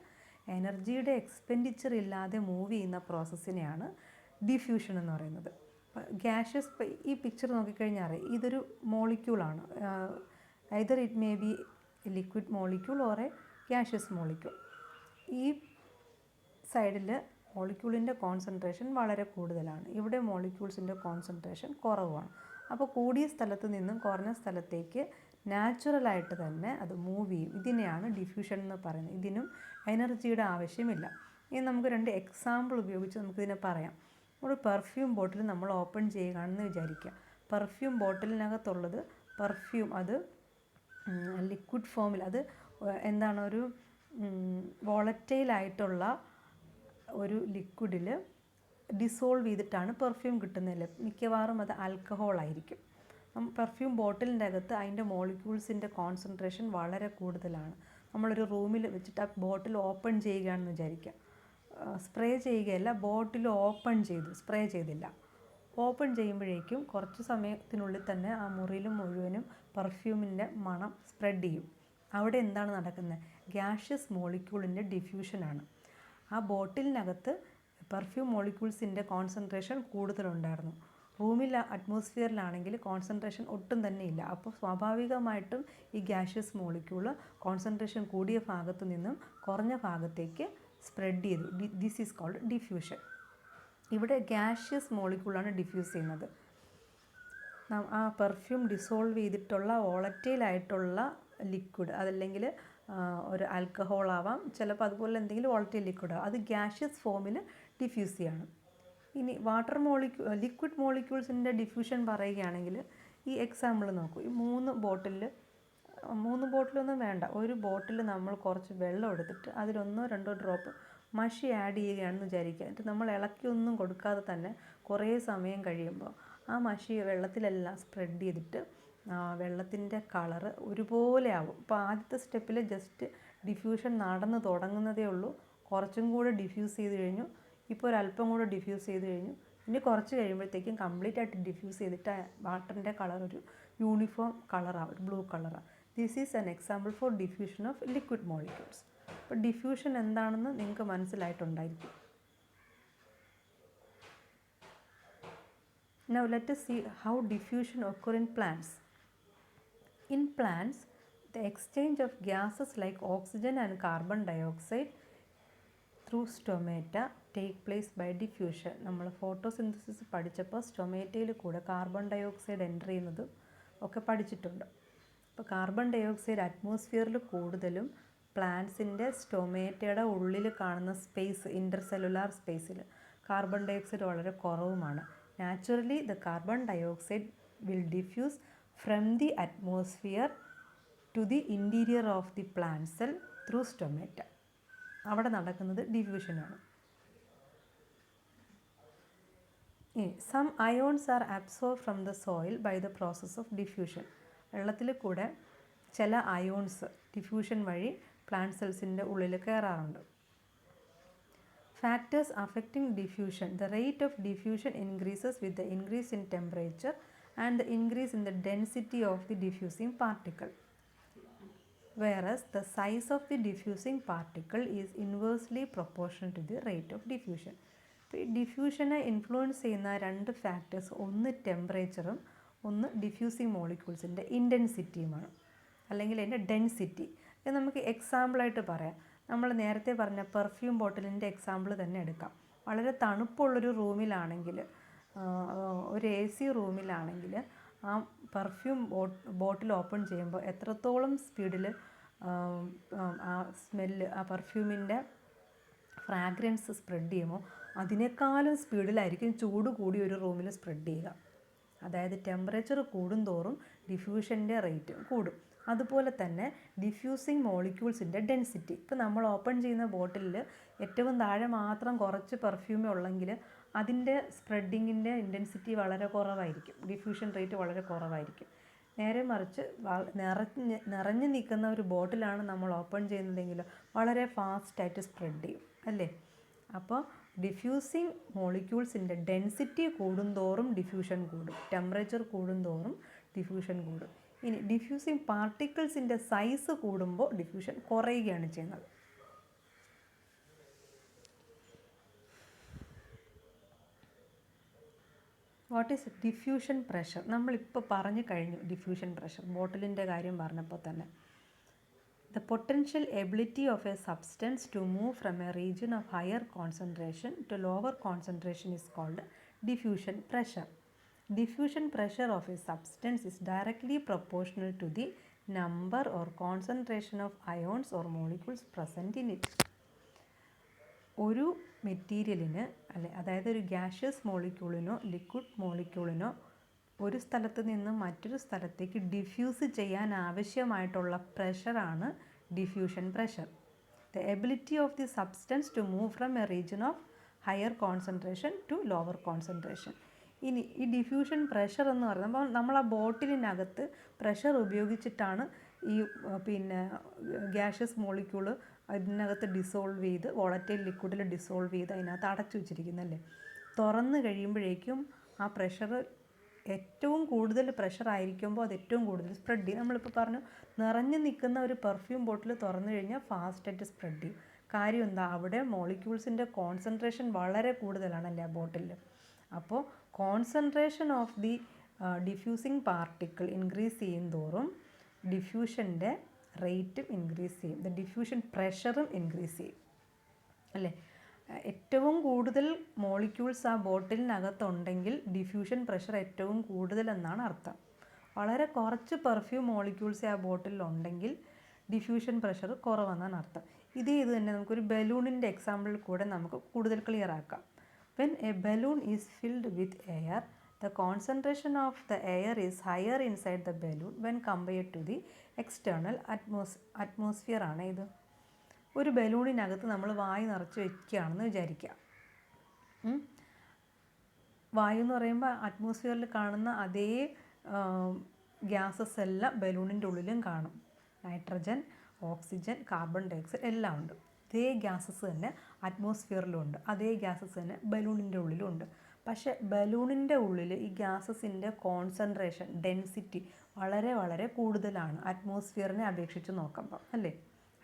[SPEAKER 1] എനർജിയുടെ എക്സ്പെൻഡിച്ചർ ഇല്ലാതെ move ചെയ്യുന്ന പ്രോസസ്സിനെയാണ് ഡിഫ്യൂഷൻ എന്ന് പറയുന്നത്. ഗ്യാഷ്യസ്, ഈ പിക്ചർ നോക്കിക്കഴിഞ്ഞാൽ അറിയാം ഇതൊരു മോളിക്യൂളാണ്. Either it may be liquid molecule or a gaseous molecule. ഈ സൈഡിൽ മോളിക്യൂളിൻ്റെ കോൺസെൻട്രേഷൻ വളരെ കൂടുതലാണ്, ഇവിടെ മോളിക്യൂൾസിൻ്റെ കോൺസെൻട്രേഷൻ കുറവാണ്. അപ്പോൾ കൂടിയ സ്ഥലത്ത് നിന്നും കുറഞ്ഞ സ്ഥലത്തേക്ക് നാച്ചുറലായിട്ട് തന്നെ അത് മൂവ് ചെയ്യും. ഇതിനെയാണ് ഡിഫ്യൂഷൻ എന്ന് പറയുന്നത്. ഇതിനും എനർജിയുടെ ആവശ്യമില്ല. ഇനി നമുക്ക് 2 എക്സാമ്പിൾ ഉപയോഗിച്ച് നമുക്കിതിനെ പറയാം. ഒരു പെർഫ്യൂം ബോട്ടിൽ നമ്മൾ ഓപ്പൺ ചെയ്യുകയാണെന്ന് വിചാരിക്കുക. പെർഫ്യൂം ബോട്ടിലിനകത്തുള്ളത് പെർഫ്യൂം, അത് ലിക്വിഡ് ഫോമിൽ, അത് എന്താണ്, ഒരു വോളറ്റൈലായിട്ടുള്ള ഒരു ലിക്വിഡിൽ ഡിസോൾവ് ചെയ്തിട്ടാണ് പെർഫ്യൂം കിട്ടുന്നതിൽ. മിക്കവാറും അത് ആൽക്കഹോളായിരിക്കും. പെർഫ്യൂം ബോട്ടിലിൻ്റെ അകത്ത് അതിൻ്റെ മോളിക്യൂൾസിൻ്റെ കോൺസെൻട്രേഷൻ വളരെ കൂടുതലാണ്. നമ്മളൊരു റൂമിൽ വെച്ചിട്ട് ആ ബോട്ടിൽ ഓപ്പൺ ചെയ്യുകയാണെന്ന് വിചാരിക്കുക. സ്പ്രേ ചെയ്യുകയല്ല, ബോട്ടിൽ ഓപ്പൺ ചെയ്തു, സ്പ്രേ ചെയ്തില്ല. ഓപ്പൺ ചെയ്യുമ്പോഴേക്കും കുറച്ച് സമയത്തിനുള്ളിൽ തന്നെ ആ മുറിയിൽ മുഴുവനും പെർഫ്യൂമിൻ്റെ മണം സ്പ്രെഡ് ചെയ്യും. അവിടെ എന്താണ് നടക്കുന്നത്? ഗ്യാഷ്യസ് മോളിക്യൂളിൻ്റെ ഡിഫ്യൂഷനാണ്. ആ ബോട്ടിലിനകത്ത് പെർഫ്യൂം മോളിക്യൂൾസിൻ്റെ കോൺസെൻട്രേഷൻ കൂടുതലുണ്ടായിരുന്നു. റൂമിൽ അറ്റ്മോസ്ഫിയറിലാണെങ്കിൽ കോൺസെൻട്രേഷൻ ഒട്ടും തന്നെ ഇല്ല. അപ്പോൾ സ്വാഭാവികമായിട്ടും ഈ ഗ്യാഷ്യസ് മോളിക്യൂള് കോൺസെൻട്രേഷൻ കൂടിയ ഭാഗത്തു നിന്നും കുറഞ്ഞ ഭാഗത്തേക്ക് സ്പ്രെഡ് ചെയ്തു. This is called diffusion. ഇവിടെ ഗ്യാഷ്യസ് മോളിക്യൂളാണ് ഡിഫ്യൂസ് ചെയ്യുന്നത്. ആ പെർഫ്യൂം ഡിസോൾവ് ചെയ്തിട്ടുള്ള വോളറ്റൈലായിട്ടുള്ള ലിക്വിഡ്, അതല്ലെങ്കിൽ ഒരു ആൽക്കഹോൾ ആവാം, ചിലപ്പോൾ അതുപോലെ എന്തെങ്കിലും വോളറ്റൈൽ ലിക്വിഡ് ആവാം, അത് ഗ്യാഷ്യസ് ഫോമിൽ ഡിഫ്യൂസ് ചെയ്യാണ്. ഇനി ലിക്വിഡ് മോളിക്യൂൾസിൻ്റെ ഡിഫ്യൂഷൻ പറയുകയാണെങ്കിൽ ഈ എക്സാമ്പിൾ നോക്കൂ. ഈ 3 ബോട്ടിലൊന്നും വേണ്ട, ഒരു ബോട്ടിൽ നമ്മൾ കുറച്ച് വെള്ളം എടുത്തിട്ട് അതിൽ 1-2 ഡ്രോപ്പ് മഷി ആഡ് ചെയ്യുകയാണെന്ന് വിചാരിക്കുക. എന്നിട്ട് നമ്മൾ ഇളക്കിയൊന്നും കൊടുക്കാതെ തന്നെ കുറേ സമയം കഴിയുമ്പോൾ ആ മഷി വെള്ളത്തിലെല്ലാം സ്പ്രെഡ് ചെയ്തിട്ട് വെള്ളത്തിൻ്റെ കളറ് ഒരുപോലെ ആവും. ഇപ്പോൾ ആദ്യത്തെ സ്റ്റെപ്പിൽ ജസ്റ്റ് ഡിഫ്യൂഷൻ നടന്ന് തുടങ്ങുന്നതേ ഉള്ളൂ. കുറച്ചും കൂടെ ഡിഫ്യൂസ് ചെയ്ത് കഴിഞ്ഞു, ഇപ്പോൾ ഒരല്പം കൂടെ ഡിഫ്യൂസ് ചെയ്ത് കഴിഞ്ഞു, ഇനി കുറച്ച് കഴിയുമ്പോഴത്തേക്കും കംപ്ലീറ്റ് ആയിട്ട് ഡിഫ്യൂസ് ചെയ്തിട്ട് വാട്ടറിൻ്റെ കളർ ഒരു യൂണിഫോം കളറാണ്, ഒരു ബ്ലൂ കളറാണ്. This is an example for diffusion of liquid molecules. അപ്പോൾ ഡിഫ്യൂഷൻ എന്താണെന്ന് നിങ്ങൾക്ക് മനസ്സിലായിട്ടുണ്ടായിരിക്കും. Now let us see how diffusion occur in plants. In plants, the exchange of gases like oxygen and carbon dioxide through stomata take place by diffusion. നമ്മൾ photosynthesis പഠിച്ചപ്പോൾ സ്റ്റൊമേറ്റയിൽ കൂടെ carbon dioxide enter ചെയ്യുന്നത് ഒക്കെ പഠിച്ചിട്ടുണ്ട്. അപ്പോൾ carbon dioxide അറ്റ്മോസ്ഫിയറിൽ കൂടുതലും പ്ലാന്റ്സിൻ്റെ സ്റ്റൊമേറ്റയുടെ ഉള്ളിൽ കാണുന്ന സ്പേസ്, ഇൻ്റർസെല്ലുലാർ സ്പേസിൽ കാർബൺ ഡയോക്സൈഡ് വളരെ കുറവുമാണ്. Naturally, the carbon dioxide will diffuse from the atmosphere to the interior of the plant cell through stomata. അവിടെ നടക്കുന്നത് ഡിഫ്യൂഷനാണ്. Some ions are absorbed from the soil by the process of diffusion. വെള്ളത്തിൽ കൂടെ ചില ions diffusion വഴി plant സെൽസിൻ്റെ ഉള്ളിൽ കയറാറുണ്ട്. Factors affecting diffusion. The rate of diffusion increases with the increase in temperature and the increase in the density of the diffusing particle, whereas the size of the diffusing particle is inversely proportional to the rate of diffusion. ഇപ്പോൾ ഈ ഡിഫ്യൂഷനെ influence ചെയ്യുന്ന രണ്ട് factors, ഒന്ന് ടെമ്പറേച്ചറും ഒന്ന് diffusing മോളിക്യൂൾസിൻ്റെ ഇൻറ്റൻസിറ്റിയുമാണ്, അല്ലെങ്കിൽ അതിൻ്റെ density. ഇത് നമുക്ക് എക്സാമ്പിളായിട്ട് പറയാം. നമ്മൾ നേരത്തെ പറഞ്ഞ പെർഫ്യൂം ബോട്ടിലിൻ്റെ എക്സാമ്പിൾ തന്നെ എടുക്കാം. വളരെ തണുപ്പുള്ളൊരു റൂമിലാണെങ്കിൽ, ഒരു AC റൂമിലാണെങ്കിൽ ആ പെർഫ്യൂം ബോട്ടിൽ ഓപ്പൺ ചെയ്യുമ്പോൾ എത്രത്തോളം സ്പീഡിൽ ആ സ്മെല്ല്, ആ പെർഫ്യൂമിൻ്റെ ഫ്രാഗ്രൻസ് സ്പ്രെഡ് ചെയ്യുമോ അതിനേക്കാളും സ്പീഡിലായിരിക്കും ചൂട് കൂടി ഒരു റൂമിൽ സ്പ്രെഡ് ചെയ്യുക. അതായത് ടെമ്പറേച്ചർ കൂടുന്തോറും ഡിഫ്യൂഷൻ്റെ റേറ്റ് കൂടും. അതുപോലെ തന്നെ ഡിഫ്യൂസിങ് മോളിക്യൂൾസിൻ്റെ ഡെൻസിറ്റി. ഇപ്പോൾ നമ്മൾ ഓപ്പൺ ചെയ്യുന്ന ബോട്ടിലിൽ ഏറ്റവും താഴെ മാത്രം കുറച്ച് പെർഫ്യൂമേ ഉള്ളെങ്കിൽ അതിൻ്റെ സ്പ്രെഡിങ്ങിൻ്റെ ഇൻറ്റൻസിറ്റി വളരെ കുറവായിരിക്കും, ഡിഫ്യൂഷൻ റേറ്റ് വളരെ കുറവായിരിക്കും. നേരെ മറിച്ച് നിറഞ്ഞു നിൽക്കുന്ന ഒരു ബോട്ടിലാണ് നമ്മൾ ഓപ്പൺ ചെയ്യുന്നതെങ്കിൽ വളരെ ഫാസ്റ്റായിട്ട് സ്പ്രെഡ് ചെയ്യും, അല്ലേ? അപ്പോൾ ഡിഫ്യൂസിങ് മോളിക്യൂൾസിൻ്റെ ഡെൻസിറ്റി കൂടുന്തോറും ഡിഫ്യൂഷൻ കൂടും, ടെമ്പറേച്ചർ കൂടുന്തോറും ഡിഫ്യൂഷൻ കൂടും. ഇനി ഡിഫ്യൂസിങ് പാർട്ടിക്കിൾസിൻ്റെ സൈസ് കൂടുമ്പോൾ ഡിഫ്യൂഷൻ കുറയുകയാണ് ചെയ്യുന്നത്. What is diffusion pressure? നമ്മളിപ്പോൾ പറഞ്ഞു കഴിഞ്ഞു ഡിഫ്യൂഷൻ പ്രഷർ, ബോട്ടിലിൻ്റെ കാര്യം പറഞ്ഞപ്പോൾ തന്നെ. The potential ability of a substance to move from a region of higher concentration to lower concentration is called diffusion pressure. Diffusion pressure of a substance is directly proportional to the number or concentration of ions or molecules present in it. ഒരു മെറ്റീരിയലിന്, അതായത് ഒരു gaseous മോളിക്യൂളിനോ liquid മോളിക്യൂളിനോ ഒരു സ്ഥലത്ത് നിന്ന് മറ്റൊരു സ്ഥലത്തേക്ക് diffuse ചെയ്യാൻ ആവശ്യമായിട്ടുള്ള പ്രഷറാണ് diffusion pressure. The ability of the substance to move from a region of higher concentration to lower concentration. ഇനി ഈ ഡിഫ്യൂഷൻ പ്രഷർ എന്ന് പറയുമ്പോൾ നമ്മൾ ആ ബോട്ടിലിനകത്ത് പ്രഷർ ഉപയോഗിച്ചിട്ടാണ് ഈ ഗ്യാഷ്യസ് മോളിക്യൂള് അതിനകത്ത് ഡിസോൾവ് ചെയ്ത് വോളറ്റൈൽ ലിക്വിഡിൽ ഡിസോൾവ് ചെയ്ത് അതിനകത്ത് അടച്ചു വെച്ചിരിക്കുന്നല്ലേ. തുറന്ന് കഴിയുമ്പോഴേക്കും ആ പ്രഷർ ഏറ്റവും കൂടുതൽ പ്രഷർ ആയിരിക്കുമ്പോൾ അത് ഏറ്റവും കൂടുതൽ സ്പ്രെഡ് ചെയ്യും. നമ്മളിപ്പോൾ പറഞ്ഞു, നിറഞ്ഞു നിൽക്കുന്ന ഒരു പെർഫ്യൂം ബോട്ടിൽ തുറന്നു കഴിഞ്ഞാൽ ഫാസ്റ്റായിട്ട് സ്പ്രെഡ് ചെയ്യും. കാര്യം എന്താ, അവിടെ മോളിക്യൂൾസിൻ്റെ കോൺസെൻട്രേഷൻ വളരെ കൂടുതലാണല്ലേ ആ ബോട്ടിലിൽ. അപ്പോൾ concentration of the diffusing particle increase ചെയ്യും തോറും ഡിഫ്യൂഷൻ്റെ റേറ്റും ഇൻക്രീസ് ചെയ്യും, ദ ഡിഫ്യൂഷൻ പ്രഷറും ഇൻക്രീസ് ചെയ്യും, അല്ലേ? ഏറ്റവും കൂടുതൽ മോളിക്യൂൾസ് ആ ബോട്ടിലിനകത്തുണ്ടെങ്കിൽ ഡിഫ്യൂഷൻ പ്രഷർ ഏറ്റവും കൂടുതലെന്നാണ് അർത്ഥം. വളരെ കുറച്ച് പെർഫ്യൂം മോളിക്യൂൾസ് ആ ബോട്ടിലുണ്ടെങ്കിൽ ഡിഫ്യൂഷൻ പ്രഷർ കുറവെന്നാണ് അർത്ഥം. ഇത് തന്നെ നമുക്കൊരു ബലൂണിൻ്റെ എക്സാമ്പിളിൽ കൂടെ നമുക്ക് കൂടുതൽ ക്ലിയർ ആക്കാം. When a balloon is filled with air, the concentration of the air is higher inside the balloon when compared to the external atmosphere ആണ് ഇത്. ഒരു ബലൂണിനകത്ത് നമ്മൾ വായു നിറച്ച് വയ്ക്കുകയാണെന്ന് വിചാരിക്കുക. വായു എന്ന് പറയുമ്പോൾ അറ്റ്മോസ്ഫിയറിൽ കാണുന്ന അതേ ഗ്യാസസ് എല്ലാം ബലൂണിൻ്റെ ഉള്ളിലും കാണും. നൈട്രജൻ, ഓക്സിജൻ, കാർബൺ ഡയോക്സൈഡ് എല്ലാം ഉണ്ട്. അതേ ഗ്യാസസ് തന്നെ അറ്റ്മോസ്ഫിയറിലും ഉണ്ട്, അതേ ഗ്യാസസ് തന്നെ ബലൂണിൻ്റെ ഉള്ളിലും ഉണ്ട്. പക്ഷേ ബലൂണിൻ്റെ ഉള്ളിൽ ഈ ഗ്യാസസിൻ്റെ കോൺസെൻട്രേഷൻ, ഡെൻസിറ്റി വളരെ വളരെ കൂടുതലാണ് അറ്റ്മോസ്ഫിയറിനെ അപേക്ഷിച്ച് നോക്കുമ്പോൾ, അല്ലേ?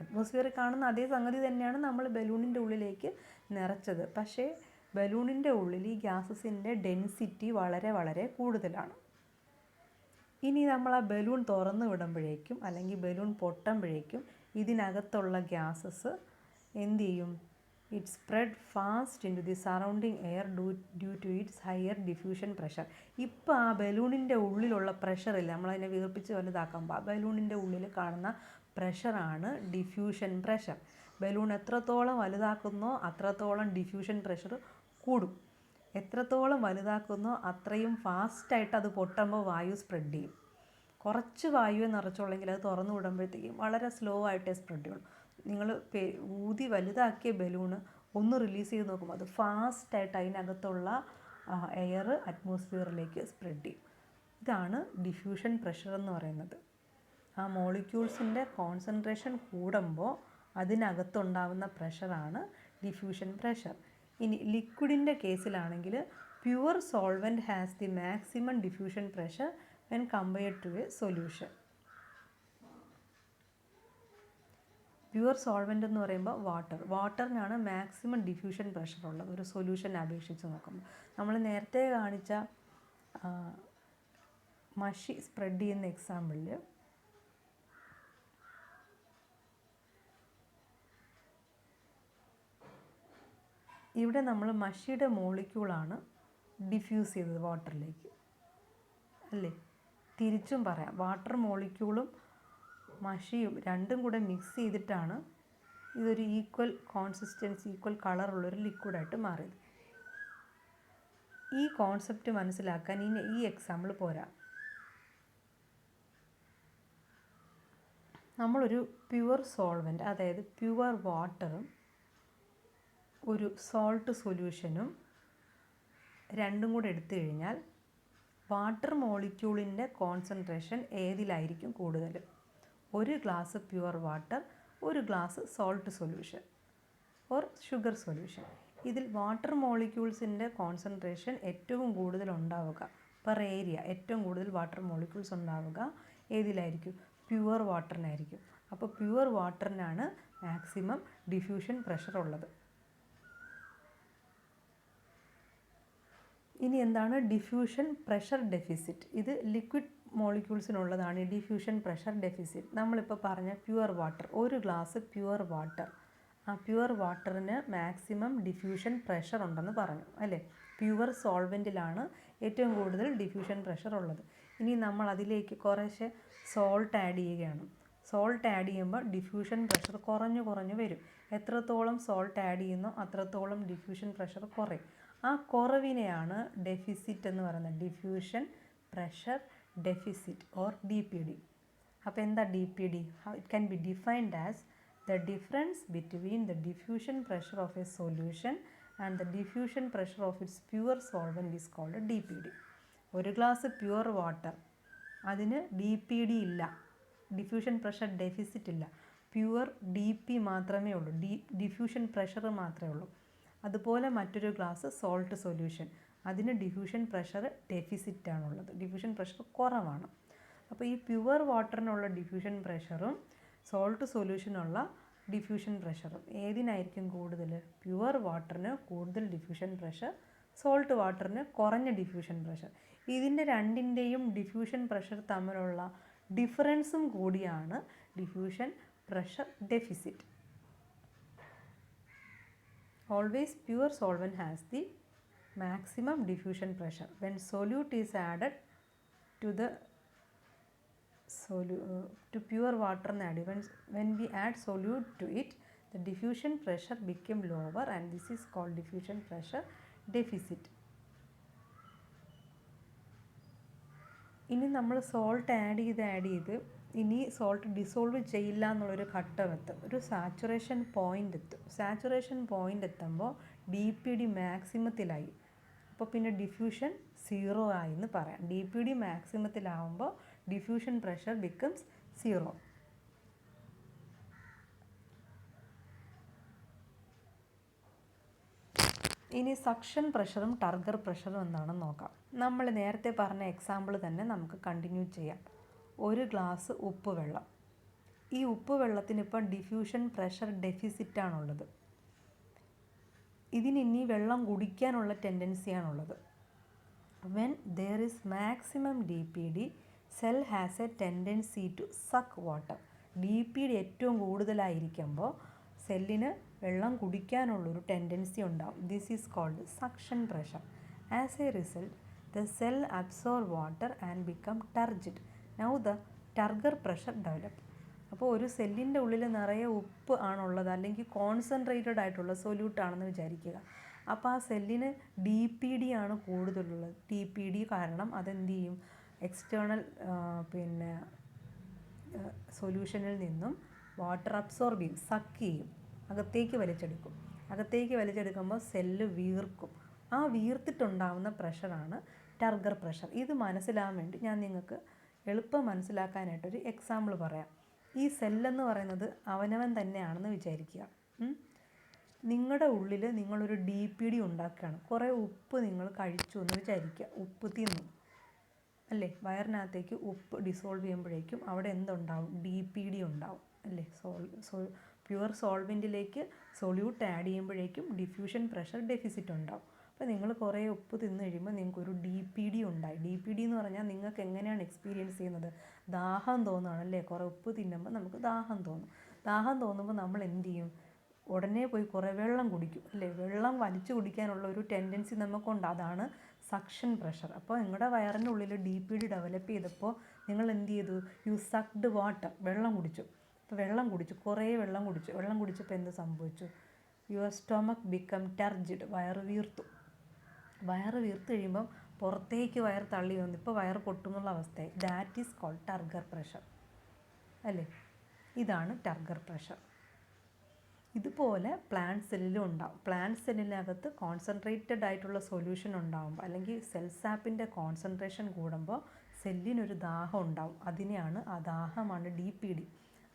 [SPEAKER 1] അറ്റ്മോസ്ഫിയറിൽ കാണുന്ന അതേ സംഗതി തന്നെയാണ് നമ്മൾ ബലൂണിൻ്റെ ഉള്ളിലേക്ക് നിറച്ചത്. പക്ഷേ ബലൂണിൻ്റെ ഉള്ളിൽ ഈ ഗ്യാസസിൻ്റെ ഡെൻസിറ്റി വളരെ വളരെ കൂടുതലാണ്. ഇനി നമ്മൾ ആ ബലൂൺ തുറന്നു വിടുമ്പോഴേക്കും അല്ലെങ്കിൽ ബലൂൺ പൊട്ടുമ്പോഴേക്കും ഇതിനകത്തുള്ള ഗ്യാസസ് എന്ത് ചെയ്യും? It spread fast into the surrounding air due to its higher diffusion pressure. ഇപ്പോൾ ആ ബലൂണിൻ്റെ ഉള്ളിലുള്ള പ്രഷറില്ല, നമ്മളതിനെ വീർപ്പിച്ച് വലുതാക്കുമ്പോൾ ആ ബലൂണിൻ്റെ ഉള്ളിൽ കാണുന്ന പ്രഷറാണ് ഡിഫ്യൂഷൻ പ്രഷർ. ബലൂൺ എത്രത്തോളം വലുതാക്കുന്നോ അത്രത്തോളം ഡിഫ്യൂഷൻ പ്രഷർ കൂടും. എത്രത്തോളം വലുതാക്കുന്നോ അത്രയും ഫാസ്റ്റായിട്ട് അത് പൊട്ടുമ്പോൾ വായു സ്പ്രെഡ് ചെയ്യും. കുറച്ച് വായുവെ നിറച്ചുള്ളെങ്കിൽ അത് തുറന്നു വിടുമ്പോഴത്തേക്കും വളരെ സ്ലോ ആയിട്ടേ സ്പ്രെഡ് ചെയ്യുള്ളൂ. നിങ്ങൾ ഊതി വലുതാക്കിയ ബലൂണ് ഒന്ന് റിലീസ് ചെയ്ത് നോക്കുമ്പോൾ അത് ഫാസ്റ്റായിട്ട് അതിനകത്തുള്ള എയർ അറ്റ്മോസ്ഫിയറിലേക്ക് സ്പ്രെഡ് ചെയ്യും. ഇതാണ് ഡിഫ്യൂഷൻ പ്രഷർ എന്ന് പറയുന്നത്. ആ മോളിക്യൂൾസിൻ്റെ കോൺസെൻട്രേഷൻ കൂടുമ്പോൾ അതിനകത്തുണ്ടാകുന്ന പ്രഷറാണ് ഡിഫ്യൂഷൻ പ്രഷർ. ഇനി ലിക്വിഡിൻ്റെ കേസിലാണെങ്കിൽ pure solvent has the maximum diffusion pressure when compared to a solution. Pure solvent എന്ന് പറയുമ്പോൾ വാട്ടറിനാണ് മാക്സിമം ഡിഫ്യൂഷൻ പ്രഷർ ഉള്ളത് ഒരു സൊല്യൂഷൻ അപേക്ഷിച്ച് നോക്കുമ്പോൾ. നമ്മൾ നേരത്തെ കാണിച്ച മഷി സ്പ്രെഡ് ചെയ്യുന്ന എക്സാമ്പിളിൽ ഇവിടെ നമ്മൾ മഷിയുടെ മോളിക്യൂളാണ് ഡിഫ്യൂസ് ചെയ്തത് വാട്ടറിലേക്ക്, അല്ലേ? തിരിച്ചും പറയാം, വാട്ടർ മോളിക്യൂളും മഷിയും രണ്ടും കൂടെ മിക്സ് ചെയ്തിട്ടാണ് ഇതൊരു ഈക്വൽ കോൺസിസ്റ്റൻസി ഈക്വൽ കളറുള്ളൊരു ലിക്വിഡായിട്ട് മാറിയത്. ഈ കോൺസെപ്റ്റ് മനസ്സിലാക്കാൻ ഈ എക്സാമ്പിൾ പോരാ. നമ്മളൊരു പ്യുവർ സോൾവെൻറ്റ്, അതായത് പ്യുവർ വാട്ടറും ഒരു സോൾട്ട് സൊല്യൂഷനും രണ്ടും കൂടെ എടുത്തു കഴിഞ്ഞാൽ വാട്ടർ മോളിക്യൂളിൻ്റെ കോൺസെൻട്രേഷൻ ഏതിലായിരിക്കും കൂടുതൽ? ഒരു ഗ്ലാസ് പ്യുവർ വാട്ടർ, ഒരു glass salt solution or sugar solution. ഇതിൽ വാട്ടർ മോളിക്യൂൾസിൻ്റെ കോൺസെൻട്രേഷൻ ഏറ്റവും കൂടുതൽ ഉണ്ടാവുക പെർ ഏരിയ, ഏറ്റവും കൂടുതൽ വാട്ടർ മോളിക്യൂൾസ് ഉണ്ടാവുക ഏതിലായിരിക്കും? പ്യുവർ വാട്ടറിനായിരിക്കും. അപ്പോൾ പ്യുവർ വാട്ടറിനാണ് മാക്സിമം ഡിഫ്യൂഷൻ പ്രഷർ ഉള്ളത്. ഇനി എന്താണ് ഡിഫ്യൂഷൻ പ്രഷർ ഡെഫിസിറ്റ്? ഇത് ലിക്വിഡ് മോളിക്യൂൾസിനുള്ളതാണ് ഈ ഡിഫ്യൂഷൻ പ്രഷർ ഡെഫിസിറ്റ്. നമ്മളിപ്പോൾ പറഞ്ഞ പ്യുവർ വാട്ടർ, ഒരു ഗ്ലാസ് പ്യുവർ വാട്ടർ, ആ പ്യുവർ വാട്ടറിന് മാക്സിമം ഡിഫ്യൂഷൻ പ്രഷർ ഉണ്ടെന്ന് പറഞ്ഞു, അല്ലേ? പ്യുവർ സോൾവെൻറ്റിലാണ് ഏറ്റവും കൂടുതൽ ഡിഫ്യൂഷൻ പ്രഷർ ഉള്ളത്. ഇനി നമ്മൾ അതിലേക്ക് കുറേശ്ശെ സോൾട്ട് ആഡ് ചെയ്യുകയാണ്. സോൾട്ട് ആഡ് ചെയ്യുമ്പോൾ ഡിഫ്യൂഷൻ പ്രഷർ കുറഞ്ഞു വരും. എത്രത്തോളം സോൾട്ട് ആഡ് ചെയ്യുന്നോ അത്രത്തോളം ഡിഫ്യൂഷൻ പ്രഷർ കുറയും. ആ കുറവിനെയാണ് ഡെഫിസിറ്റ് എന്ന് പറയുന്നത്, diffusion pressure deficit or DPD. അപ്പോൾ എന്താ DPD? It can be defined as the difference between the diffusion pressure of a solution and the diffusion pressure of its pure solvent is called DPD. ഒരു glass pure water, അതിന് DPD ഇല്ല, diffusion pressure deficit ഇല്ല, pure DP മാത്രമേ ഉള്ളൂ, diffusion pressure മാത്രമേ ഉള്ളൂ. അതുപോലെ മറ്റൊരു ഗ്ലാസ് സോൾട്ട് സൊല്യൂഷൻ, അതിന് ഡിഫ്യൂഷൻ പ്രഷർ ഡെഫിസിറ്റാണുള്ളത്, ഡിഫ്യൂഷൻ പ്രഷർ കുറവാണ്. അപ്പോൾ ഈ പ്യുവർ വാട്ടറിനുള്ള ഡിഫ്യൂഷൻ പ്രഷറും സോൾട്ട് സൊല്യൂഷനുള്ള ഡിഫ്യൂഷൻ പ്രഷറും ഏതിനായിരിക്കും കൂടുതൽ? പ്യുവർ വാട്ടറിന് കൂടുതൽ ഡിഫ്യൂഷൻ പ്രഷർ, സോൾട്ട് വാട്ടറിന് കുറഞ്ഞ ഡിഫ്യൂഷൻ പ്രഷർ. ഇതിൻ്റെ രണ്ടിൻ്റെയും ഡിഫ്യൂഷൻ പ്രഷർ തമ്മിലുള്ള ഡിഫറൻസും കൂടിയാണ് diffusion pressure deficit. Always pure solvent has the maximum diffusion pressure. When solute is added to the to pure water and add, when we add solute to it, the diffusion pressure become lower and this is called diffusion pressure deficit. ഇനി നമ്മൾ salt add ചെയ്ത് ഇനി salt dissolve ചെയ്യില്ല എന്നുള്ളൊരു ഘട്ടമെത്തും, ഒരു saturation point എത്തും. Saturation point എത്തുമ്പോൾ DPD മാക്സിമത്തിലായി, അപ്പോൾ പിന്നെ ഡിഫ്യൂഷൻ 0 ആയി എന്ന് പറയാം. DPD മാക്സിമത്തിലാവുമ്പോൾ ഡിഫ്യൂഷൻ പ്രഷർ ബിക്കംസ് 0. ഇനി സക്ഷൻ പ്രഷറും ടർഗർ പ്രഷറും എന്താണെന്ന് നോക്കാം. നമ്മൾ നേരത്തെ പറഞ്ഞ എക്സാമ്പിൾ തന്നെ നമുക്ക് കണ്ടിന്യൂ ചെയ്യാം. ഒരു ഗ്ലാസ് ഉപ്പ് വെള്ളം, ഈ ഉപ്പ് വെള്ളത്തിന് ഇപ്പം ഡിഫ്യൂഷൻ പ്രഷർ ഡെഫിസിറ്റാണുള്ളത്. ഇതിനി വെള്ളം കുടിക്കാനുള്ള ടെൻഡൻസിയാണുള്ളത്. When there is maximum DPD, cell has a tendency to suck water. DPD ഏറ്റവും കൂടുതലായിരിക്കുമ്പോൾ സെല്ലിന് വെള്ളം കുടിക്കാനുള്ളൊരു ടെൻഡൻസി ഉണ്ടാവും. This is called suction pressure. As a result the cell absorb water and become turgid. Now the turgor pressure develop. അപ്പോൾ ഒരു സെല്ലിൻ്റെ ഉള്ളിൽ നിറയെ ഉപ്പ് ആണുള്ളത്, അല്ലെങ്കിൽ കോൺസെൻട്രേറ്റഡ് ആയിട്ടുള്ള സൊല്യൂട്ടാണെന്ന് വിചാരിക്കുക. അപ്പോൾ ആ സെല്ലിന് DPD ആണ് കൂടുതലുള്ളത്. DPD കാരണം അതെന്ത് ചെയ്യും, എക്സ്റ്റേണൽ സൊല്യൂഷനിൽ നിന്നും വാട്ടർ അബ്സോർബ് ചെയ്യും, സക്ക് ചെയ്യും, അകത്തേക്ക് വലിച്ചെടുക്കും. അകത്തേക്ക് വലിച്ചെടുക്കുമ്പോൾ സെല്ല് വീർക്കും. ആ വീർത്തിട്ടുണ്ടാവുന്ന പ്രഷറാണ് ടർഗർ പ്രഷർ. ഇത് മനസ്സിലാകാൻ വേണ്ടി ഞാൻ നിങ്ങൾക്ക് എളുപ്പം മനസ്സിലാക്കാനായിട്ടൊരു എക്സാമ്പിൾ പറയാം. ഈ സെല്ലെന്ന് പറയുന്നത് അവനവൻ തന്നെയാണെന്ന് വിചാരിക്കുക. നിങ്ങളുടെ ഉള്ളിൽ നിങ്ങളൊരു DPD ഉണ്ടാക്കുകയാണ്. കുറേ ഉപ്പ് നിങ്ങൾ കഴിച്ചു എന്ന് വിചാരിക്കുക, ഉപ്പ് തിന്നു അല്ലേ. വയറിനകത്തേക്ക് ഉപ്പ് ഡിസോൾവ് ചെയ്യുമ്പോഴേക്കും അവിടെ എന്തുണ്ടാവും, DPD ഉണ്ടാവും അല്ലേ. പ്യുവർ സോൾവെൻറ്റിലേക്ക് സൊല്യൂട്ട് ആഡ് ചെയ്യുമ്പോഴേക്കും ഡിഫ്യൂഷൻ പ്രഷർ ഡെഫിസിറ്റ് ഉണ്ടാവും. അപ്പോൾ നിങ്ങൾ കുറേ ഉപ്പ് തിന്നു കഴിയുമ്പോൾ നിങ്ങൾക്കൊരു DPD ഉണ്ടായി. DPD എന്ന് പറഞ്ഞാൽ നിങ്ങൾക്ക് എങ്ങനെയാണ് എക്സ്പീരിയൻസ് ചെയ്യുന്നത്, ദാഹം തോന്നുകയാണല്ലേ. കുറേ ഉപ്പ് തിന്നുമ്പോൾ നമുക്ക് ദാഹം തോന്നും. ദാഹം തോന്നുമ്പോൾ നമ്മൾ എന്ത് ചെയ്യും, ഉടനെ പോയി കുറേ വെള്ളം കുടിക്കും അല്ലേ. വെള്ളം വലിച്ചു കുടിക്കാനുള്ള ഒരു ടെൻഡൻസി നമുക്കുണ്ട്. അതാണ് സക്ഷൻ പ്രഷർ. അപ്പോൾ നിങ്ങളുടെ വയറിൻ്റെ ഉള്ളിൽ DPD ഡെവലപ്പ് ചെയ്തപ്പോൾ നിങ്ങൾ എന്ത് ചെയ്തു, യു സക്ഡ് വാട്ടർ, വെള്ളം കുടിച്ചു. അപ്പോൾ വെള്ളം കുടിച്ചു, കുറേ വെള്ളം കുടിച്ചു. വെള്ളം കുടിച്ചപ്പോൾ എന്ത് സംഭവിച്ചു, യുവർ സ്റ്റൊമക്ക് ബിക്കം ടർജിഡ്, വയറ് വീർത്തു. വയറ് വീർത്ത് കഴിയുമ്പം പുറത്തേക്ക് വയർ തള്ളി വന്നു. ഇപ്പോൾ വയറ് പൊട്ടുന്നുള്ള അവസ്ഥയായി. That is called turgor pressure അല്ലേ. ഇതാണ് ടർഗർ പ്രഷർ. ഇതുപോലെ പ്ലാന്റ് സെല്ലിലും ഉണ്ടാവും. പ്ലാന്റ് സെല്ലിനകത്ത് കോൺസെൻട്രേറ്റഡ് ആയിട്ടുള്ള സൊല്യൂഷൻ ഉണ്ടാകുമ്പോൾ, അല്ലെങ്കിൽ സെൽ സാപ്പിൻ്റെ കോൺസെൻട്രേഷൻ കൂടുമ്പോൾ സെല്ലിനൊരു ദാഹം ഉണ്ടാവും. അതിനെയാണ്, ആ ദാഹമാണ് DPD.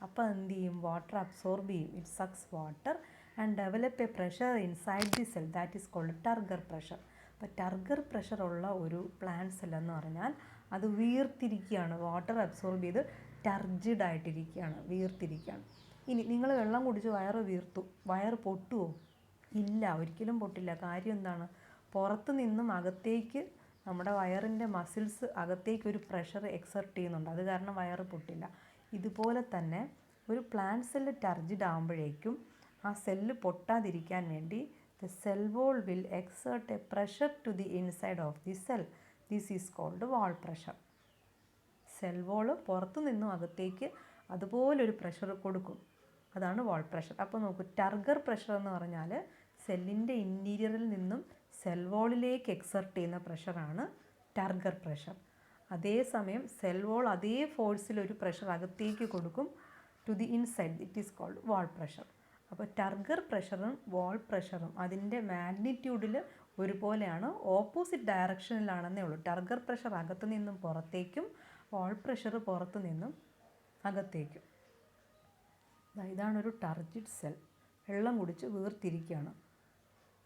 [SPEAKER 1] അപ്പോൾ എന്ത് ചെയ്യും, വാട്ടർ അബ്സോർബ് ചെയ്യും. It sucks water and develop a pressure inside the cell, that is called turgor pressure. അപ്പോൾ ടർഗർ പ്രഷർ ഉള്ള ഒരു പ്ലാന്റ് സെൽ എന്ന് പറഞ്ഞാൽ അത് വീർത്തിരിക്കുകയാണ്, വാട്ടർ അബ്സോർബ് ചെയ്ത് ടർജിഡ് ആയിട്ടിരിക്കുകയാണ്, വീർത്തിരിക്കുകയാണ്. ഇനി നിങ്ങൾ വെള്ളം കുടിച്ച് വയറ് വീർത്തു, വയറ് പൊട്ടുമോ? ഇല്ല, ഒരിക്കലും പൊട്ടില്ല. കാര്യം എന്താണ്, പുറത്ത് നിന്നും അകത്തേക്ക് നമ്മുടെ വയറിൻ്റെ മസിൽസ് അകത്തേക്കൊരു പ്രഷർ എക്സർട്ട് ചെയ്യുന്നുണ്ട്. അത് കാരണം വയറ് പൊട്ടില്ല. ഇതുപോലെ തന്നെ ഒരു പ്ലാന്റ് സെല്ല് ടർജിഡ് ആകുമ്പോഴേക്കും ആ സെല്ല് പൊട്ടാതിരിക്കാൻ വേണ്ടി the cell wall will exert a pressure to the inside of the cell. This is called wall pressure. Cell wall പുറത്തു നിന്നും അകത്തേക്ക് അതുപോലൊരു പ്രഷർ കൊടുക്കും. അതാണ് വാൾ പ്രഷർ. അപ്പോൾ നോക്കൂ, ടർഗർ പ്രഷർ എന്ന് പറഞ്ഞാൽ സെല്ലിൻ്റെ ഇൻറ്റീരിയറിൽ നിന്നും സെൽ വോളിലേക്ക് എക്സർട്ട് ചെയ്യുന്ന പ്രഷറാണ് ടർഗർ പ്രഷർ. അതേസമയം സെൽ വോൾ അതേ ഫോഴ്സിലൊരു പ്രഷർ അകത്തേക്ക് കൊടുക്കും, to the inside, it is called wall pressure. അപ്പോൾ ടർഗർ പ്രഷറും വാൾ പ്രഷറും അതിൻ്റെ മാഗ്നിറ്റ്യൂഡിൽ ഒരുപോലെയാണ്, ഓപ്പോസിറ്റ് ഡയറക്ഷനിലാണെന്നേ ഉള്ളൂ. ടർഗർ പ്രഷർ അകത്തു നിന്നും പുറത്തേക്കും, വാൾ പ്രഷർ പുറത്തു നിന്നും അകത്തേക്കും. ഇതാണൊരു ടർജിഡ് സെൽ. വെള്ളം കുടിച്ച് വീർത്തിരിക്കുകയാണ്.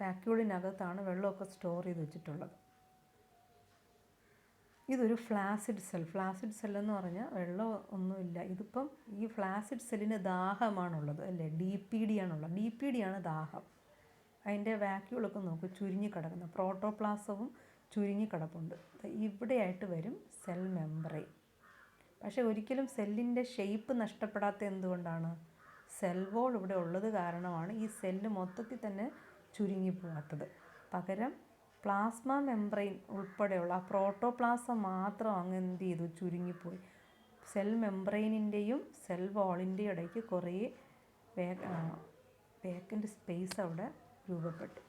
[SPEAKER 1] വാക്യൂളിനകത്താണ് വെള്ളമൊക്കെ സ്റ്റോർ ചെയ്ത് വെച്ചിട്ടുള്ളത്. ഇതൊരു ഫ്ലാസിഡ് സെൽ. ഫ്ലാസിഡ് സെല്ലെന്ന് പറഞ്ഞാൽ വെള്ളം ഒന്നുമില്ല. ഇതിപ്പം ഈ ഫ്ലാസിഡ് സെല്ലിന് ദാഹമാണുള്ളത് അല്ലേ, DPD ആണുള്ളത്. DPD ആണ് ദാഹം. അതിൻ്റെ വാക്യൂളൊക്കെ നോക്കും, ചുരുങ്ങിക്കിടക്കുന്ന പ്രോട്ടോപ്ലാസവും ചുരുങ്ങിക്കിടപ്പുണ്ട്. ഇവിടെയായിട്ട് വരും സെൽ മെംബ്രെയിൻ. പക്ഷേ ഒരിക്കലും സെല്ലിൻ്റെ ഷേപ്പ് നഷ്ടപ്പെടാത്ത എന്തുകൊണ്ടാണ്, സെൽ വോൾ ഇവിടെ ഉള്ളത് കാരണമാണ് ഈ സെല്ല് മൊത്തത്തിൽ തന്നെ ചുരുങ്ങിപ്പോകാത്തത്. പകരം പ്ലാസ്മ മെംബ്രെയിൻ ഉൾപ്പെടെയുള്ള ആ പ്രോട്ടോപ്ലാസം മാത്രം അങ്ങ് എന്ത് ചെയ്തു, ചുരുങ്ങിപ്പോയി. സെൽ മെംബ്രെയിനിൻ്റെയും സെൽ വാളിൻ്റെയും ഇടയ്ക്ക് കുറേ വേക്കൻ്റ് സ്പേസ് അവിടെ രൂപപ്പെട്ടു.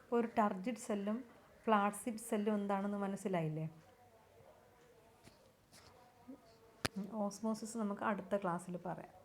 [SPEAKER 1] ഇപ്പോൾ ഒരു ടർജിഡ് സെല്ലും ഫ്ലാസിഡ് സെല്ലും എന്താണെന്ന് മനസ്സിലായില്ലേ. ഓസ്മോസിസ് നമുക്ക് അടുത്ത ക്ലാസ്സിൽ പറയാം.